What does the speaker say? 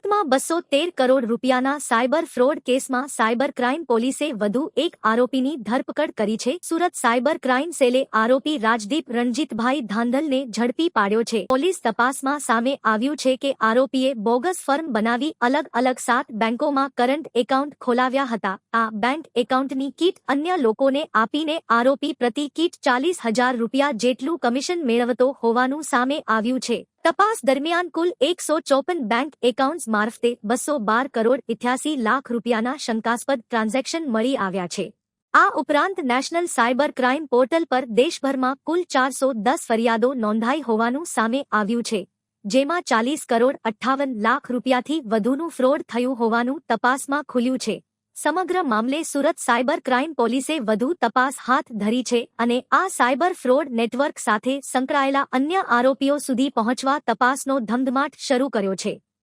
સુરતમાં 213 કરોડ રૂપિયાના cyber fraud કેસમાં સાયબર ક્રાઇમ પોલીસે વધુ એક આરોપીની ધરપકડ કરી છે. સુરત સાયબર ક્રાઇમ સેલે આરોપી રાજદીપ રણજીતભાઈ ધાંધલને ઝડપી પાડ્યો છે. પોલીસ તપાસમાં સામે આવ્યું છે કે આરોપીએ બોગસ ફર્મ બનાવી અલગ અલગ 7 બેંકોમાં કરંટ એકાઉન્ટ ખોલાવ્યા હતા. આ બેંક એકાઉન્ટની કીટ અન્ય લોકોને આપીને આરોપી પ્રતિ કીટ 40,000 રૂપિયા જેટલું કમિશન મેળવતો હોવાનું સામે આવ્યું છે. તપાસ દરમિયાન કુલ 154 બેંક એકાઉન્ટ્સ મારફતે 212 કરોડ 88 લાખ રૂપિયાના શંકાસ્પદ ટ્રાન્ઝેક્શન મળી આવ્યા છે. આ ઉપરાંત નેશનલ સાયબર ક્રાઇમ પોર્ટલ પર દેશભરમાં કુલ 410 ફરિયાદો નોંધાઈ હોવાનું સામે આવ્યું છે, જેમાં 40 કરોડ 58 લાખ રૂપિયાથી વધુનું ફ્રોડ થયું હોવાનું તપાસમાં ખુલ્યું છે. સમગ્ર મામલે સુરત સાયબર ક્રાઇમ પોલીસે વધુ તપાસ હાથ ધરી છે અને આ સાયબર ફ્રોડ નેટવર્ક સાથે સંકળાયેલા અન્ય આરોપીઓ સુધી પહોંચવા તપાસનો ધમધમાટ શરૂ કર્યો છે.